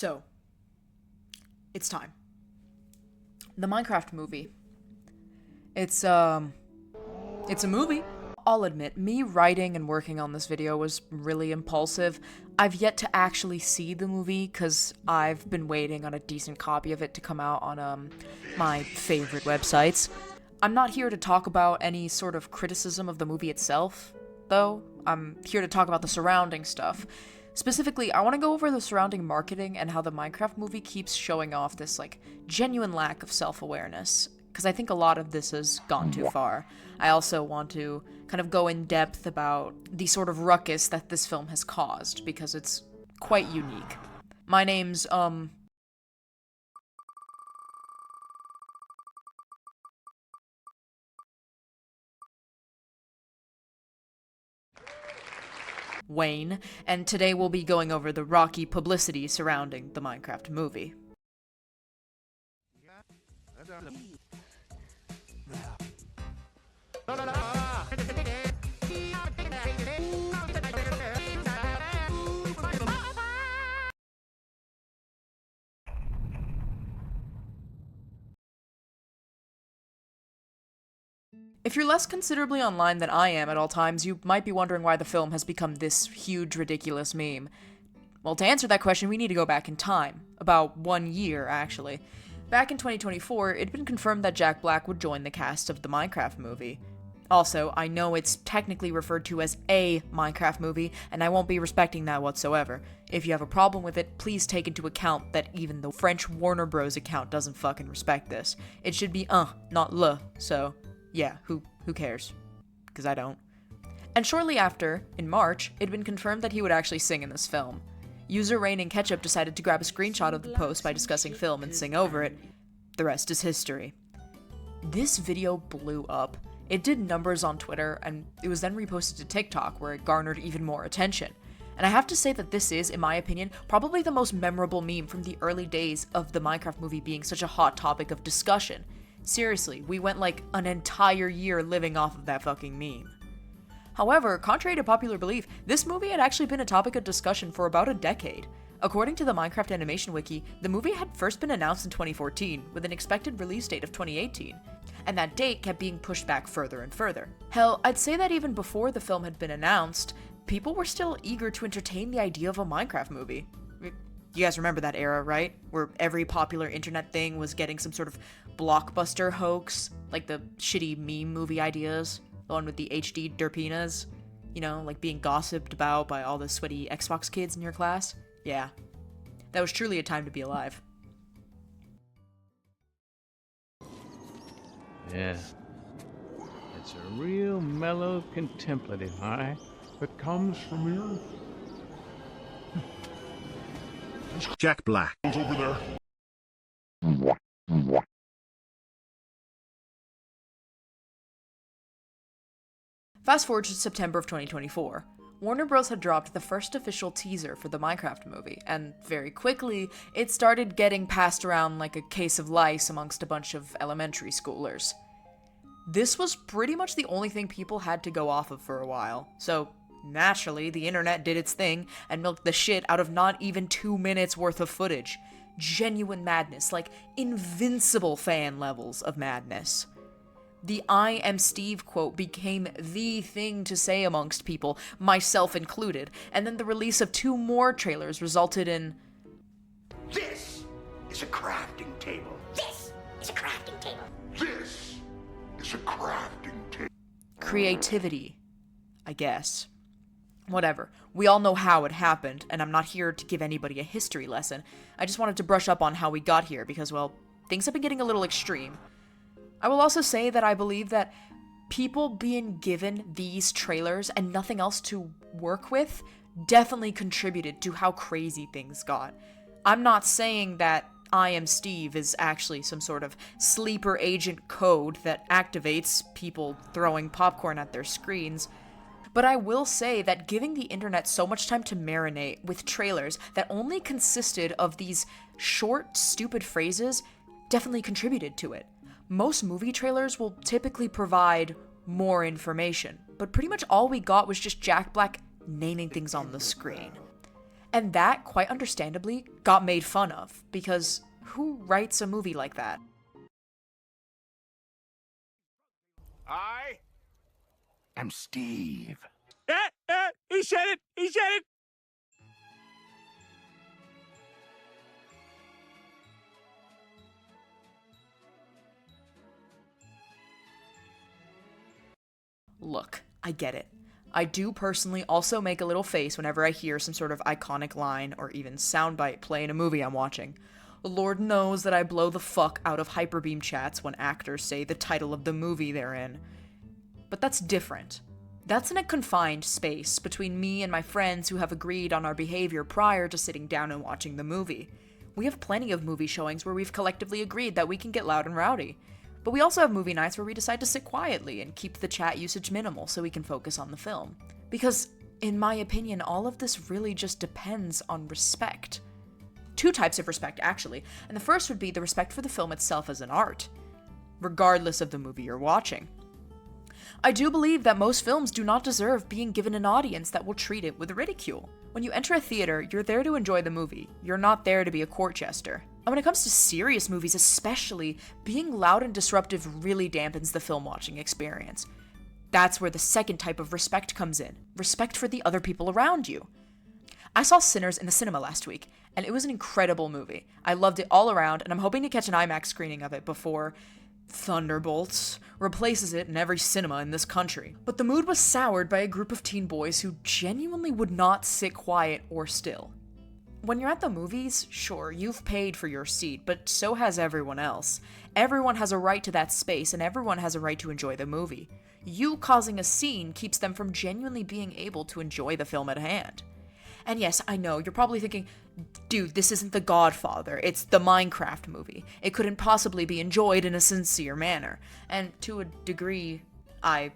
So, it's time. The Minecraft movie. It's a movie. I'll admit, me writing and working on this video was really impulsive. I've yet to actually see the movie, because I've been waiting on a decent copy of it to come out on, my favorite websites. I'm not here to talk about any sort of criticism of the movie itself, though. I'm here to talk about the surrounding stuff. Specifically, I want to go over the surrounding marketing and how the Minecraft movie keeps showing off this, genuine lack of self-awareness, because I think a lot of this has gone too far. I also want to kind of go in depth about the sort of ruckus that this film has caused, because it's quite unique. My name's, Wayne, and today we'll be going over the rocky publicity surrounding the Minecraft movie. If you're less considerably online than I am at all times, you might be wondering why the film has become this huge, ridiculous meme. Well, to answer that question, we need to go back in time. About 1 year, actually. Back in 2024, it'd been confirmed that Jack Black would join the cast of the Minecraft movie. Also, I know it's technically referred to as a Minecraft movie, and I won't be respecting that whatsoever. If you have a problem with it, please take into account that even the French Warner Bros. Account doesn't fucking respect this. It should be not le, so yeah, who cares? Because I don't. And shortly after, in March, it'd been confirmed that he would actually sing in this film. User Raining Ketchup decided to grab a screenshot of the post by discussing film and sing over it. The rest is history. This video blew up. It did numbers on Twitter, and it was then reposted to TikTok, where it garnered even more attention. And I have to say that this is, in my opinion, probably the most memorable meme from the early days of the Minecraft movie being such a hot topic of discussion. Seriously, we went an entire year living off of that fucking meme. However, contrary to popular belief, this movie had actually been a topic of discussion for about a decade. According to the Minecraft Animation Wiki, the movie had first been announced in 2014, with an expected release date of 2018, and that date kept being pushed back further and further. Hell, I'd say that even before the film had been announced, people were still eager to entertain the idea of a Minecraft movie. You guys remember that era, right? Where every popular internet thing was getting some sort of blockbuster hoax, like the shitty meme movie ideas, the one with the HD derpinas, being gossiped about by all the sweaty Xbox kids in your class. Yeah, that was truly a time to be alive. Yeah, it's a real mellow contemplative high that comes from the earth. Jack Black. Over there. Fast forward to September of 2024. Warner Bros. Had dropped the first official teaser for the Minecraft movie, and very quickly, it started getting passed around like a case of lice amongst a bunch of elementary schoolers. This was pretty much the only thing people had to go off of for a while, so naturally, the internet did its thing and milked the shit out of not even 2 minutes worth of footage. Genuine madness, invincible fan levels of madness. The "I am Steve" quote became the thing to say amongst people, myself included, and then the release of 2 more trailers resulted in... This is a crafting table. This is a crafting table. This is a crafting table. creativity, I guess. Whatever. We all know how it happened, and I'm not here to give anybody a history lesson. I just wanted to brush up on how we got here because, well, things have been getting a little extreme. I will also say that I believe that people being given these trailers and nothing else to work with definitely contributed to how crazy things got. I'm not saying that I Am Steve is actually some sort of sleeper agent code that activates people throwing popcorn at their screens, but I will say that giving the internet so much time to marinate with trailers that only consisted of these short, stupid phrases definitely contributed to it. Most movie trailers will typically provide more information, but pretty much all we got was just Jack Black naming things on the screen. And that, quite understandably, got made fun of, because who writes a movie like that? I am Steve. He said it! He said it! Look, I get it. I do personally also make a little face whenever I hear some sort of iconic line or even soundbite play in a movie I'm watching. Lord knows that I blow the fuck out of hyperbeam chats when actors say the title of the movie they're in. But that's different. That's in a confined space between me and my friends who have agreed on our behavior prior to sitting down and watching the movie. We have plenty of movie showings where we've collectively agreed that we can get loud and rowdy. But we also have movie nights where we decide to sit quietly and keep the chat usage minimal so we can focus on the film. Because, in my opinion, all of this really just depends on respect. Two types of respect, actually, and the first would be the respect for the film itself as an art, regardless of the movie you're watching. I do believe that most films do not deserve being given an audience that will treat it with ridicule. When you enter a theater, you're there to enjoy the movie. You're not there to be a court jester. And when it comes to serious movies especially, being loud and disruptive really dampens the film watching experience. That's where the second type of respect comes in. Respect for the other people around you. I saw Sinners in the cinema last week, and it was an incredible movie. I loved it all around, and I'm hoping to catch an IMAX screening of it before Thunderbolts replaces it in every cinema in this country. But the mood was soured by a group of teen boys who genuinely would not sit quiet or still. When you're at the movies, sure, you've paid for your seat, but so has everyone else. Everyone has a right to that space, and everyone has a right to enjoy the movie. You causing a scene keeps them from genuinely being able to enjoy the film at hand. And yes, I know, you're probably thinking, dude, this isn't The Godfather, it's the Minecraft movie. It couldn't possibly be enjoyed in a sincere manner. And to a degree, I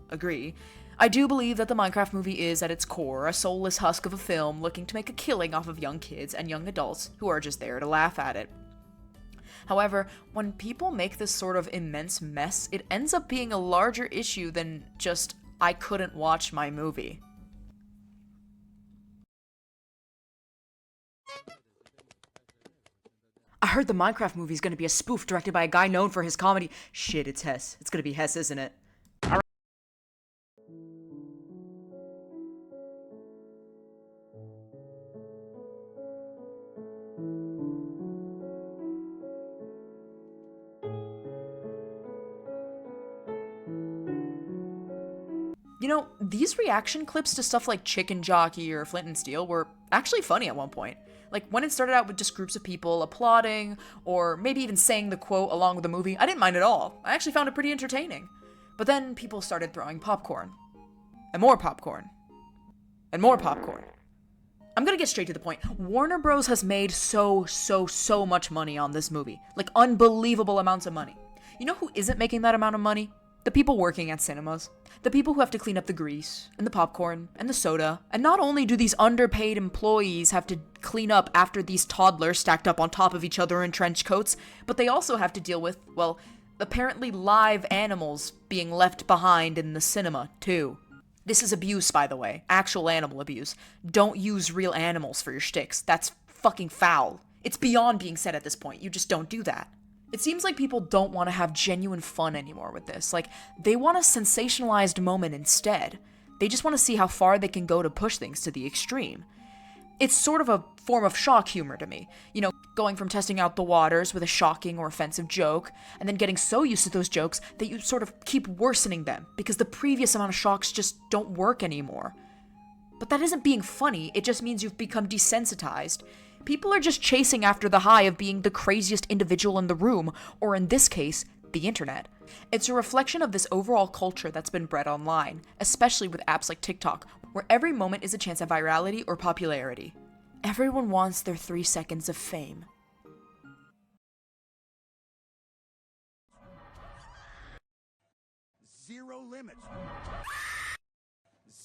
agree. I do believe that the Minecraft movie is, at its core, a soulless husk of a film looking to make a killing off of young kids and young adults who are just there to laugh at it. However, when people make this sort of immense mess, it ends up being a larger issue than just, I couldn't watch my movie. I heard the Minecraft movie is going to be a spoof directed by a guy known for his comedy. Shit, it's Hess. It's going to be Hess, isn't it? You know, these reaction clips to stuff like Chicken Jockey or Flint and Steel were actually funny at one point. Like, when it started out with just groups of people applauding, or maybe even saying the quote along with the movie, I didn't mind at all. I actually found it pretty entertaining. But then people started throwing popcorn. And more popcorn. And more popcorn. I'm gonna get straight to the point. Warner Bros. Has made so much money on this movie. Like, unbelievable amounts of money. You know who isn't making that amount of money? The people working at cinemas. The people who have to clean up the grease, and the popcorn, and the soda. And not only do these underpaid employees have to clean up after these toddlers stacked up on top of each other in trench coats, but they also have to deal with, well, apparently live animals being left behind in the cinema, too. This is abuse, by the way. Actual animal abuse. Don't use real animals for your shticks. That's fucking foul. It's beyond being said at this point. You just don't do that. It seems like people don't want to have genuine fun anymore with this. Like, they want a sensationalized moment instead. They just want to see how far they can go to push things to the extreme. It's sort of a form of shock humor to me. You know, going from testing out the waters with a shocking or offensive joke, and then getting so used to those jokes that you sort of keep worsening them, because the previous amount of shocks just don't work anymore. But that isn't being funny, it just means you've become desensitized. People are just chasing after the high of being the craziest individual in the room, or in this case, the internet. It's a reflection of this overall culture that's been bred online, especially with apps like TikTok, where every moment is a chance at virality or popularity. Everyone wants their 3 seconds of fame. Zero limits.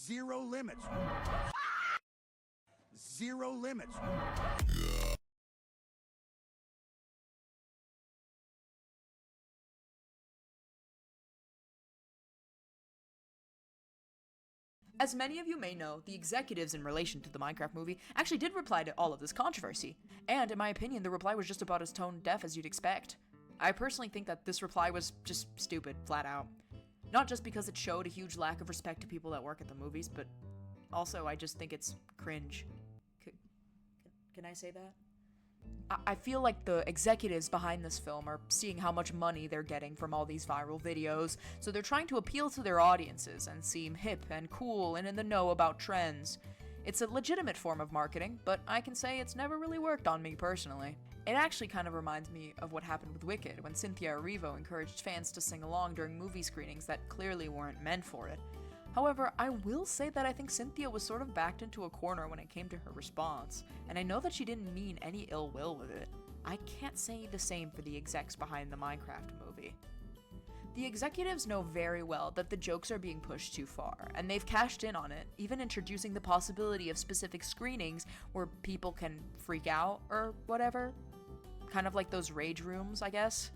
Zero limits. Zero limits. As many of you may know, the executives in relation to the Minecraft movie actually did reply to all of this controversy, and in my opinion, the reply was just about as tone-deaf as you'd expect. I personally think that this reply was just stupid, flat out. Not just because it showed a huge lack of respect to people that work at the movies, but also I just think it's cringe. Can I say that? I feel like the executives behind this film are seeing how much money they're getting from all these viral videos, so they're trying to appeal to their audiences and seem hip and cool and in the know about trends. It's a legitimate form of marketing, but I can say it's never really worked on me personally. It actually kind of reminds me of what happened with Wicked when Cynthia Erivo encouraged fans to sing along during movie screenings that clearly weren't meant for it. However, I will say that I think Cynthia was sort of backed into a corner when it came to her response, and I know that she didn't mean any ill will with it. I can't say the same for the execs behind the Minecraft movie. The executives know very well that the jokes are being pushed too far, and they've cashed in on it, even introducing the possibility of specific screenings where people can freak out or whatever. Kind of like those rage rooms, I guess.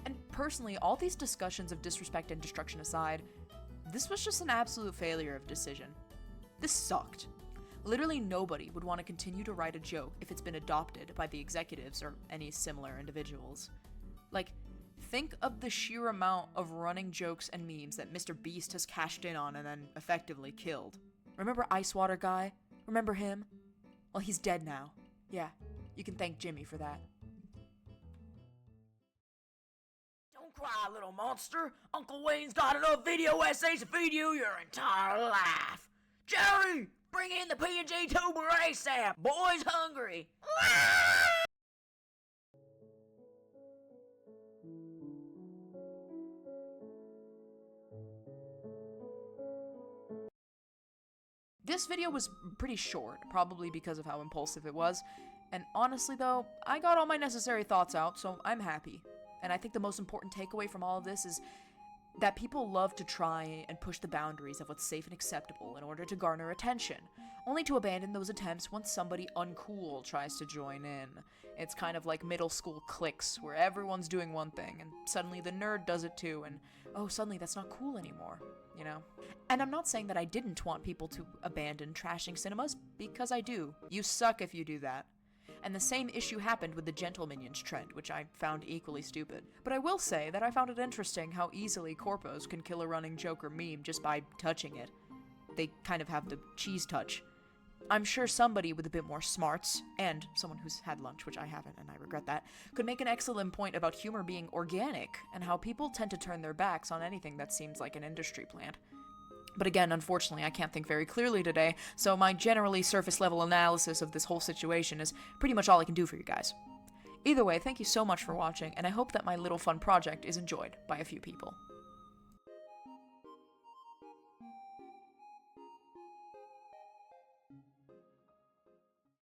And personally, all these discussions of disrespect and destruction aside, this was just an absolute failure of decision. This sucked. Literally nobody would want to continue to write a joke if it's been adopted by the executives or any similar individuals. Like, think of the sheer amount of running jokes and memes that Mr. Beast has cashed in on and then effectively killed. Remember Ice Water Guy? Remember him? Well, he's dead now. Yeah, you can thank Jimmy for that. Don't cry, little monster. Uncle Wayne's got enough video essays to feed you your entire life. Jerry, bring in the P&G tuber ASAP. Boy's hungry. This video was pretty short, probably because of how impulsive it was, and honestly though, I got all my necessary thoughts out, so I'm happy. And I think the most important takeaway from all of this is that people love to try and push the boundaries of what's safe and acceptable in order to garner attention, only to abandon those attempts once somebody uncool tries to join in. It's kind of like middle school cliques, where everyone's doing one thing, and suddenly the nerd does it too, and oh, suddenly that's not cool anymore, you know? And I'm not saying that I didn't want people to abandon trashing cinemas, because I do. You suck if you do that. And the same issue happened with the Gentle Minions trend, which I found equally stupid. But I will say that I found it interesting how easily corpos can kill a running joke or meme just by touching it. They kind of have the cheese touch. I'm sure somebody with a bit more smarts, and someone who's had lunch, which I haven't and I regret that, could make an excellent point about humor being organic, and how people tend to turn their backs on anything that seems like an industry plant. But again, unfortunately, I can't think very clearly today, so my generally surface-level analysis of this whole situation is pretty much all I can do for you guys. Either way, thank you so much for watching, and I hope that my little fun project is enjoyed by a few people.